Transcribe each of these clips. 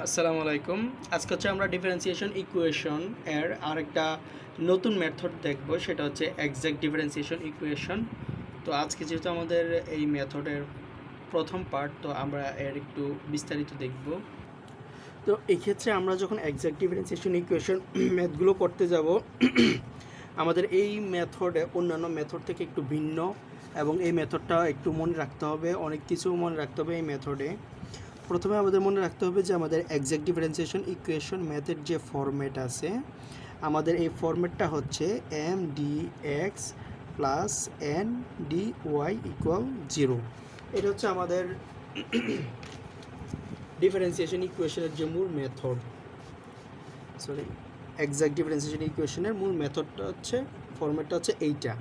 আসসালামু আলাইকুম। আজকে হচ্ছে আমরা ডিফারেন্সিয়েশন ইকুয়েশন এর আরেকটা নতুন মেথড দেখব, সেটা হচ্ছে এক্সাক্ট ডিফারেন্সিয়েশন ইকুয়েশন। তো আজকে যেহেতু আমাদের এই মেথডের প্রথম পার্ট, তো আমরা এর একটু বিস্তারিত দেখব। তো এই ক্ষেত্রে আমরা যখন এক্সাক্ট ডিফারেন্সিয়েশন ইকুয়েশন ম্যাথগুলো করতে যাব, আমাদের এই মেথডে অন্যান্য মেথড থেকে একটু ভিন্ন, এবং এই মেথডটা একটু মনে রাখতে হবে, অনেক কিছু মনে রাখতে হবে এই মেথডে। প্রথমে আমাদের মনে রাখতে হবে যে আমাদের এক্সাক্ট ডিফারেন্সিয়েশন ইকুয়েশন ম্যাথের যে ফরম্যাট আছে, আমাদের এই ফরম্যাটটা হচ্ছে M D X plus N D Y equal 0। এটা হচ্ছে আমাদের ডিফারেন্সিয়েশন ইকুয়েশনের যে মূল মেথড, এক্সাক্ট ডিফারেন্সিয়েশন ইকুয়েশনের মূল মেথডটা হচ্ছে, ফরম্যাটটা হচ্ছে এইটা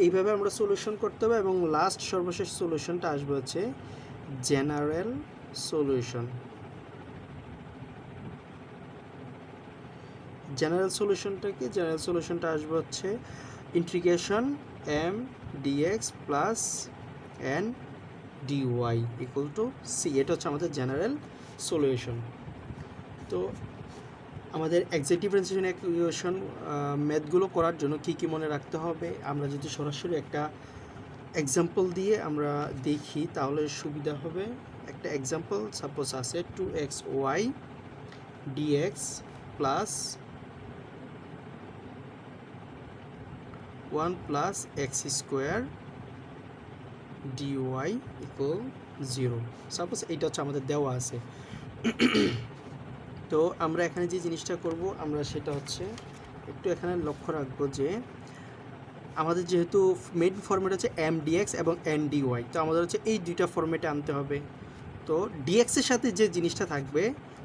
এইভাবে আমরা সলিউশন করতে হবে, এবং লাস্ট সর্বশেষ সলিউশনটা আসবে হচ্ছে জেনারেল সলিউশন। জেনারেল সলিউশনটা আসবে হচ্ছে integration M D X plus N D Y equal to C. এটা হচ্ছে আমাদের জেনারেল সলিউশন। তো আমাদের এক্সাক্ট ডিফারেন্সিয়েশন ইকুয়েশন ম্যাথগুলো করার জন্য কী কী মনে রাখতে হবে, আমরা যদি সরাসরি একটা এক্সাম্পল দিয়ে আমরা দেখি তাহলে সুবিধা হবে। একটা এক্সাম্পল সাপোজ আছে 2xy dx plus 1 plus x square dy equal 0। Suppose এইটা হচ্ছে আমাদের দেওয়া আছে। তো আমরা এখানে যে জিনিসটা করব, আমরা সেটা হচ্ছে একটু এখানে লক্ষ্য রাখবো যে আমাদের যেহেতু মেইন ফরম্যাট হচ্ছে এম ডিএক্স এবং এন ডিওয়াই, তো আমাদের হচ্ছে এই দুইটা ফরম্যাটে আনতে হবে। তো ডিএক্সের সাথে যে জিনিসটা থাকবে,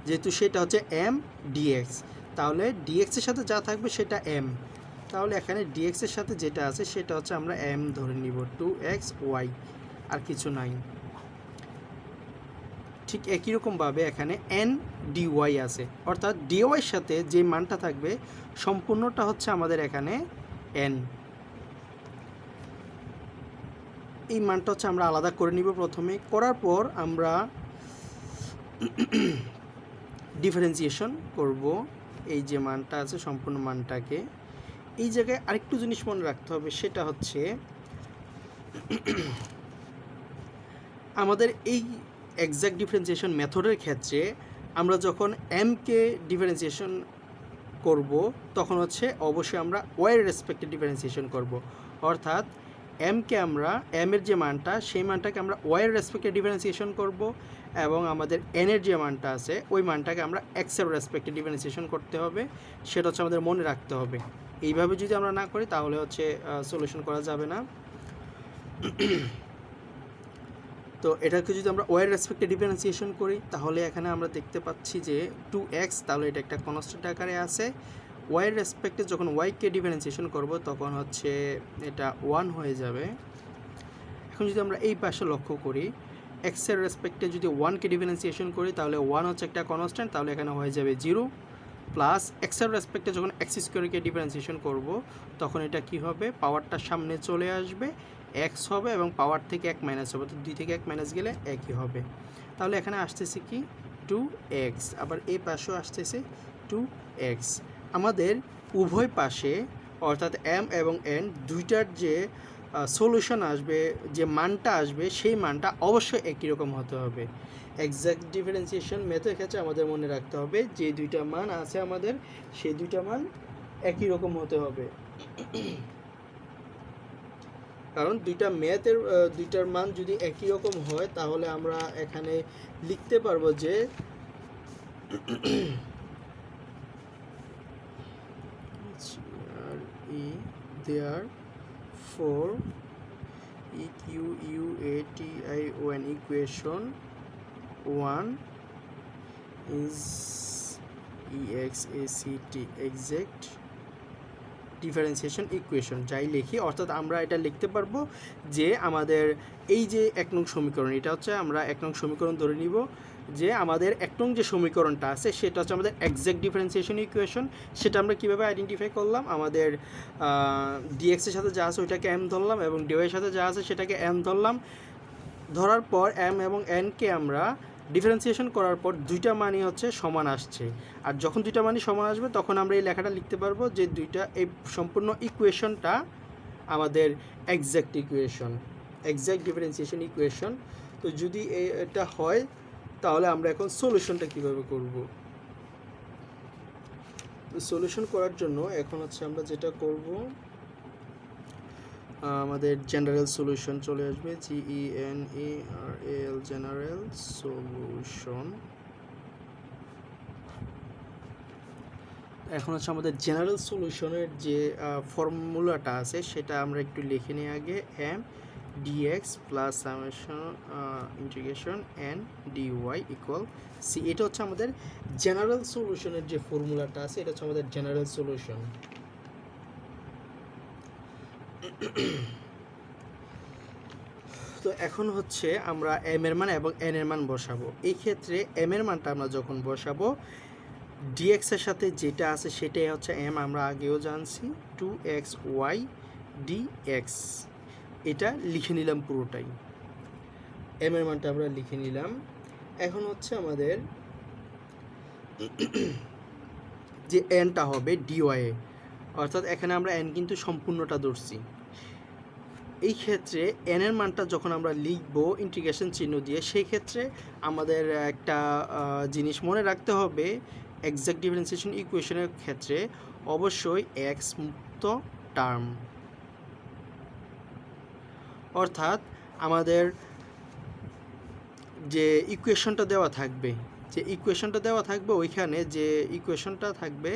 যেহেতু সেটা হচ্ছে এম ডিএক্স, তাহলে ডিএক্সের সাথে যা থাকবে সেটা এম। তাহলে এখানে ডিএক্সের সাথে যেটা আছে সেটা হচ্ছে আমরা এম ধরে নিব, 2xy, আর কিছু নাই। ঠিক একই রকমভাবে এখানে এন ডিওয়াই আছে, অর্থাৎ ডিওয়াইয়ের সাথে যে মানটা থাকবে সম্পূর্ণটা হচ্ছে আমাদের এখানে এন। এই মানটা হচ্ছে আমরা আলাদা করে নিব প্রথমে, করার পর আমরা ডিফারেন্সিয়েশন করব এই যে মানটা আছে সম্পূর্ণ মানটাকে। এই জায়গায় আরেকটু জিনিস মনে রাখতে হবে, সেটা হচ্ছে আমাদের এই এক্সাক্ট ডিফারেন্সিয়েশন মেথডের ক্ষেত্রে আমরা যখন এমকে ডিফারেন্সিয়েশন করব, তখন হচ্ছে অবশ্যই আমরা ওয়াইয়ের রেসপেক্টে ডিফারেন্সিয়েশন করব। অর্থাৎ এমকে আমরা, এমের যে মানটা সেই মানটাকে আমরা ওয়াইয়ের রেসপেক্টে ডিফারেন্সিয়েশন করব, এবং আমাদের এনের যে মানটা আছে ওই মানটাকে আমরা এক্সের রেসপেক্টে ডিফারেন্সিয়েশন করতে হবে। সেটা হচ্ছে আমাদের মনে রাখতে হবে। এইভাবে যদি আমরা না করি তাহলে হচ্ছে সলিউশন করা যাবে না। তো এটাকে যদি আমরা ওয়াইয়ের রেসপেক্টে ডিফারেন্সিয়েশন করি, তাহলে এখানে আমরা দেখতে পাচ্ছি যে 2x, তাহলে এটা একটা কনস্ট্যান্ট আকারে আছে। ওয়াইয়ের রেসপেক্টে যখন ওয়াইকে ডিফারেন্সিয়েশন করব তখন হচ্ছে এটা 1 হয়ে যাবে। এখন যদি আমরা এই পাশে লক্ষ্য করি, এক্সের রেসপেক্টে যদি 1কে ডিফারেন্সিয়েশন করি তাহলে 1 হচ্ছে একটা কনস্ট্যান্ট, তাহলে এখানে হয়ে যাবে 0, প্লাস এক্সের রেসপেক্টে যখন এক্স স্কোয়ারকে ডিফারেন্সিয়েশন করব তখন এটা কি হবে, পাওয়ারটা সামনে চলে আসবে, এক্স হবে, এবং পাওয়ার থেকে 1 মাইনাস হবে, তো 2 থেকে 1 মাইনাস গেলে একই হবে। তাহলে এখানে আসতেছে কি 2x, আবার এই পাশেও আসতেছে 2x। আমাদের উভয় পাশে অর্থাৎ এম এবং এন দুইটার যে সলিউশন আসবে, যে মানটা আসবে, সেই মানটা অবশ্যই একই রকম হতে হবে। এক্সাক্ট ডিফারেন্সিয়েশন মেথডের ক্ষেত্রে আমাদের মনে রাখতে হবে যে দুইটা মান আছে আমাদের, সেই দুইটা মান একই রকম হতে হবে। কারণ দুইটার মান যদি একই রকম হয় তাহলে আমরা এখানে লিখতে পারবো যে therefore equation equation 1 is exact exact differentiation equation যাই লিখি, অর্থাৎ আমরা এটা লিখতে পারবো যে আমাদের এই যে 1 নং সমীকরণ, এটা হচ্ছে আমরা 1 নং সমীকরণ ধরে নিব যে আমাদের 1 নং যে সমীকরণটা আছে সেটা হচ্ছে আমাদের এক্সাক্ট ডিফারেন্সিয়েশন ইকুয়েশন। সেটা আমরা কীভাবে আইডেন্টিফাই করলাম, আমাদের ডিএক্সের সাথে যা আছে ওইটাকে এম ধরলাম, এবং ডিওয়াইয়ের সাথে যা আছে সেটাকে এন ধরলাম। ধরার পর এম এবং এনকে আমরা ডিফারেন্সিয়েশন করার পর দুইটা মানই হচ্ছে সমান আসছে, আর যখন দুইটা মানই সমান আসবে তখন আমরা এই লেখাটা লিখতে পারবো যে দুইটা এই সম্পূর্ণ ইকুয়েশনটা আমাদের exact equation, exact differentiation equation. তো যদি এটা হয় তাহলে আমরা এখন সলিউশনটা কীভাবে করব। তো সলিউশন করার জন্য এখন হচ্ছে আমরা যেটা করব, আমাদের জেনারেল সলিউশন চলে আসবে, GENERAL জেনারেল সলিউশন। এখন হচ্ছে আমাদের জেনারেল সলিউশনের যে ফর্মুলাটা আছে সেটা আমরা একটু লিখে নিই আগে, m dx plus summation integration n dy equal c। এটা হচ্ছে আমাদের জেনারেল সলিউশনের যে ফর্মুলাটা আছে, এটা হচ্ছে আমাদের জেনারেল সলিউশন। তো এখন হচ্ছে আমরা m এর মান এবং n এর মান বসাবো। এই ক্ষেত্রে m এর মানটা আমরা যখন বসাবো, dx এর সাথে যেটা আছে সেটাই হচ্ছে m, আমরা আগেও জানছি 2xy dx। এটা লিখে নিলাম পুরোটাই, m এর মানটা আমরা লিখে নিলাম। এখন হচ্ছে আমাদের যে nটা হবে dy এ, অর্থাৎ এখানে আমরা n কিন্তু সম্পূর্ণটা ধরছি। এই ক্ষেত্রে n এর মানটা যখন আমরা লিখবো ইন্টিগ্রেশন চিহ্ন দিয়ে, সেই ক্ষেত্রে আমাদের একটা জিনিস মনে রাখতে হবে, এক্সাক্ট ডিফারেন্সিয়েশন ইকুয়েশনের ক্ষেত্রে অবশ্যই x মুক্ত টার্ম, অর্থাৎ আমাদের যে ইকুয়েশনটা দেওয়া থাকবে, ওইখানে যে ইকুয়েশনটা থাকবে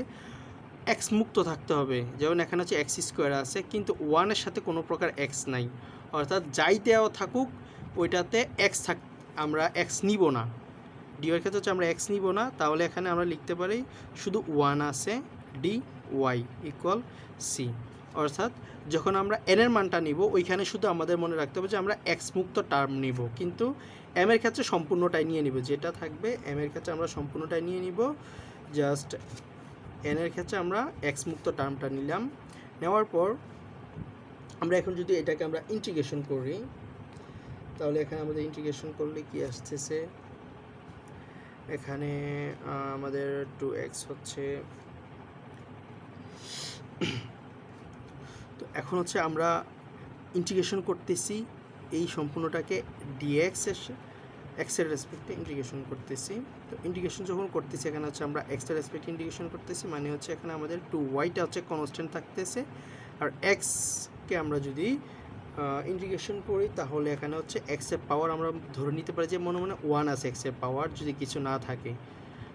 এক্স মুক্ত থাকতে হবে। যেমন এখানে হচ্ছে এক্স স্কোয়ার আছে কিন্তু ওয়ানের সাথে কোনো প্রকার এক্স নাই, অর্থাৎ যাই দেওয়া থাকুক ওইটাতে এক্স আমরা এক্স নিব না। ডিওয়ার ক্ষেত্রে হচ্ছে আমরা এক্স নিব না, তাহলে এখানে আমরা লিখতে পারি শুধু ওয়ান আছে, ডি ওয়াই ইকুয়াল সি। অর্থাৎ যখন আমরা এন এর মানটা নিব ওইখানে শুধু আমাদের মনে রাখতে হবে যে আমরা এক্স মুক্ত টার্ম নিব, কিন্তু এম এর ক্ষেত্রে সম্পূর্ণটাই নিয়ে নিব, যেটা থাকবে এম এর ক্ষেত্রে আমরা সম্পূর্ণটাই নিয়ে নিব। জাস্ট এন এর ক্ষেত্রে আমরা এক্স মুক্ত টার্মটা নিলাম। নেওয়ার পর আমরা এখন যদি এটাকে আমরা ইন্টিগ্রেশন করি, তাহলে এখানে আমাদের ইন্টিগ্রেশন করলে কি আসতেছে, এখানে আমাদের 2x হচ্ছে। তো এখন হচ্ছে আমরা ইন্টিগ্রেশন করতেছি এই সম্পূর্ণটাকে ডিএক্স এক্সের রেসপেক্টে ইন্টিগ্রেশন করতেছি। তো ইন্টিগ্রেশন যখন করতেছি এখানে হচ্ছে আমরা এক্সের রেসপেক্টে ইন্টিগ্রেশন করতেছি, মানে হচ্ছে এখানে আমাদের 2yটা হচ্ছে কনস্ট্যান্ট থাকতেছে, আর এক্সকে আমরা যদি ইন্টিগ্রেশন করি তাহলে এখানে হচ্ছে এক্সের পাওয়ার আমরা ধরে নিতে পারি যে মনে মনে 1 আছে এক্সের পাওয়ার, যদি কিছু না থাকে।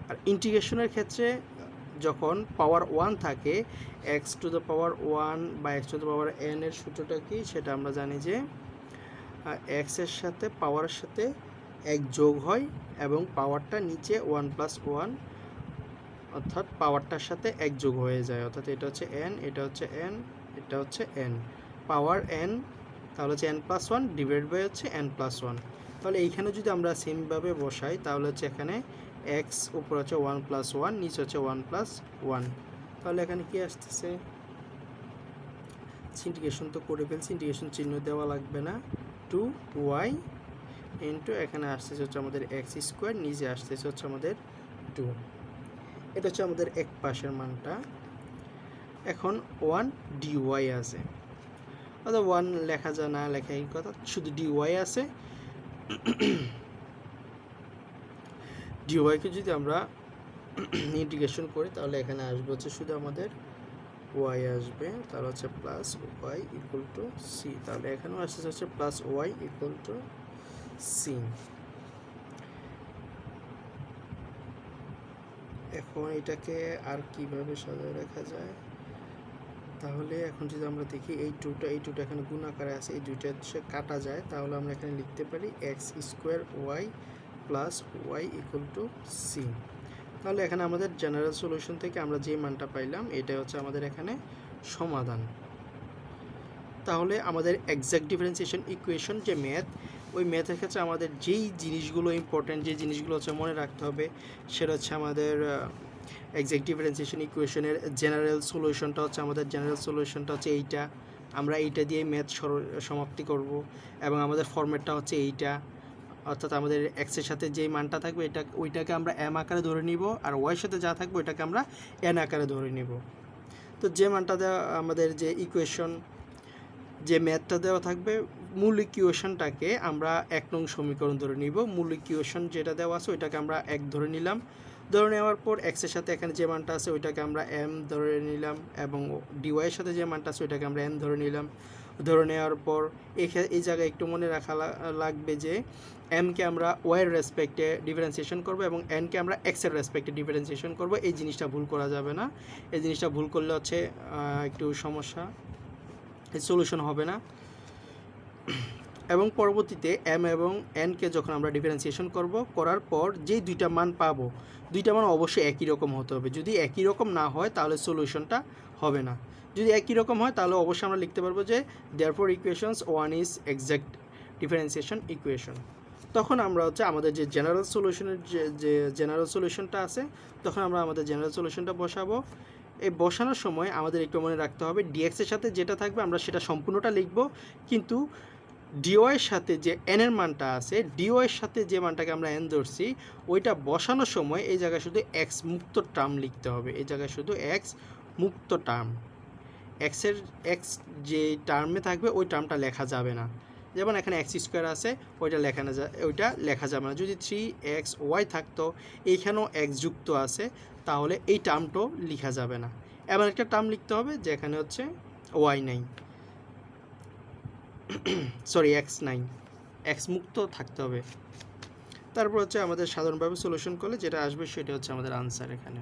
আর ইন্টিগ্রেশনের ক্ষেত্রে যখন পাওয়ার 1 থাকে, এক্স টু দ্য পাওয়ার 1 বা x to the power n এর সূত্রটা কি সেটা আমরা জানি যে এক্সের সাথে পাওয়ারের সাথে এক যোগ হয় এবং পাওয়ারটা নিচে 1+1, অর্থাৎ পাওয়ারটার সাথে এক যোগ হয়ে যায়, অর্থাৎ এটা হচ্ছে n, এটা হচ্ছে n, এটা হচ্ছে n, পাওয়ার n, তাহলে হচ্ছে n+1 ডিভাইড বাই হচ্ছে n+1। তাহলে এইখানে যদি আমরা সেমভাবে বসাই তাহলে হচ্ছে এখানে এক্স উপর হচ্ছে 1+1, নিচে হচ্ছে 1+1, তাহলে এখানে কি আসতেছে, ইন্টিগ্রেশন তো করে ফেলছি, ইন্টিগ্রেশন চিহ্ন দেওয়া লাগবে না, 2y ইন্টু এখানে আসতেছে হচ্ছে আমাদের এক্স স্কোয়ার, নিচে আসতেছে হচ্ছে আমাদের 2। এটা হচ্ছে আমাদের এক পাশের মানটা। এখন 1 dy আছে, অর্থাৎ 1 লেখা যায় না, লেখাই কথা, শুধু dy আছে। dyকে যদি আমরা ইন্টিগ্রেশন করি তাহলে এখানে আসবে হচ্ছে শুধু আমাদের y আসবে, তাহলে হচ্ছে plus y equal to C, তাহলে এখানেও আসছে হচ্ছে plus y equal to C. এখন এটাকে আর কিভাবে সাজায় রাখা যায়, তাহলে এখন যদি আমরা দেখি এই টুটা এখানে গুণ আকারে আছে, এই দুইটা হচ্ছে কাটা যায়, তাহলে আমরা এখানে লিখতে পারি X square Y plus Y equal to C. তাহলে এখানে আমাদের জেনারেল সলিউশন থেকে আমরা যে মানটা পাইলাম এটাই হচ্ছে আমাদের এখানে সমাধান। তাহলে আমাদের এক্সাক্ট ডিফারেন্সিয়েশন ইকুয়েশন যে ম্যাথ, ওই ম্যাথের ক্ষেত্রে আমাদের যেই জিনিসগুলো ইম্পর্টেন্ট, যে জিনিসগুলো হচ্ছে মনে রাখতে হবে, সেটা হচ্ছে আমাদের এক্সাক্ট ডিফারেন্সিয়েশন ইকুয়েশনের জেনারেল সলিউশনটা হচ্ছে আমাদের জেনারেল সলিউশনটা হচ্ছে এইটা, আমরা এইটা দিয়ে ম্যাথ সমাপ্তি করব, এবং আমাদের ফরম্যাটটা হচ্ছে এইটা, অর্থাৎ আমাদের এক্সের সাথে যেই মানটা থাকবে ওইটাকে আমরা এম আকারে ধরে নিব, আর ওয়াইয়ের সাথে যা থাকবে ওইটাকে আমরা এন আকারে ধরে নিব। তো যে মানটা দেওয়া আমাদের যে ইকুয়েশন যে ম্যাথটা দেওয়া থাকবে, মূল ইকুয়েশনটাকে আমরা 1 নং সমীকরণ ধরে নিব। মূল ইকুয়েশন যেটা দেওয়া আছে ওইটাকে আমরা 1 ধরে নিলাম। ধরে নেওয়ার পর এক্সের সাথে এখানে যে মানটা আছে ওইটাকে আমরা এম ধরে নিলাম, এবং ডিওয়াইয়ের সাথে যে মানটা আছে ওইটাকে আমরা এন ধরে নিলাম। ধরে নেওয়ার পর এই জায়গায় একটু মনে রাখা লাগবে যে এমকে আমরা ওয়াইয়ের রেসপেক্টে ডিফারেন্সিয়েশন করব এবং এনকে আমরা এক্সের রেসপেক্টে ডিফারেন্সিয়েশন করব। এই জিনিসটা ভুল করা যাবে না। এই জিনিসটা ভুল করলে হচ্ছে একটু সমস্যা, এই সলিউশন হবে না। এবং পরবর্তীতে এম এবং এনকে যখন আমরা ডিফারেন্সিয়েশন করার পর যেই দুইটা মান পাবো, দুইটা মান অবশ্যই একই রকম হতে হবে। যদি একই রকম না হয় তাহলে সলিউশনটা হবে না। যদি একই রকম হয় তাহলে অবশ্যই আমরা লিখতে পারবো যে therefore equations one is exact differentiation equation. তখন আমরা হচ্ছে আমাদের যে জেনারেল সলিউশনের যে জেনারেল সলিউশনটা আছে, তখন আমরা আমাদের জেনারেল সলিউশনটা বসাবো। এই বসানোর সময় আমাদের একটু মনে রাখতে হবে ডিএক্সের সাথে যেটা থাকবে আমরা সেটা সম্পূর্ণটা লিখব, কিন্তু ডিওয়াইয়ের সাথে যে এনের মানটা আছে, ডিওয়াইয়ের সাথে যে মানটাকে আমরা এন ধরছি ওইটা বসানোর সময় এই জায়গায় শুধু এক্স মুক্ত টার্ম লিখতে হবে। এই জায়গায় শুধু এক্স মুক্ত টার্ম, এক্স যে টার্মে থাকবে ওই টার্মটা লেখা যাবে না। যেমন এখানে এক্স স্কোয়ার আছে, ওইটা লেখা যাবে না। যদি 3xy থাকতো, এইখানেও এক্স যুক্ত আছে, তাহলে এই টার্মটাও লেখা যাবে না। এমন একটা টার্ম লিখতে হবে যেখানে হচ্ছে ওয়াই নাই, সরি এক্স নাই, এক্স মুক্ত থাকতে হবে। তারপর হচ্ছে আমাদের সাধারণভাবে সলিউশন করলে যেটা আসবে সেটা হচ্ছে আমাদের আনসার এখানে।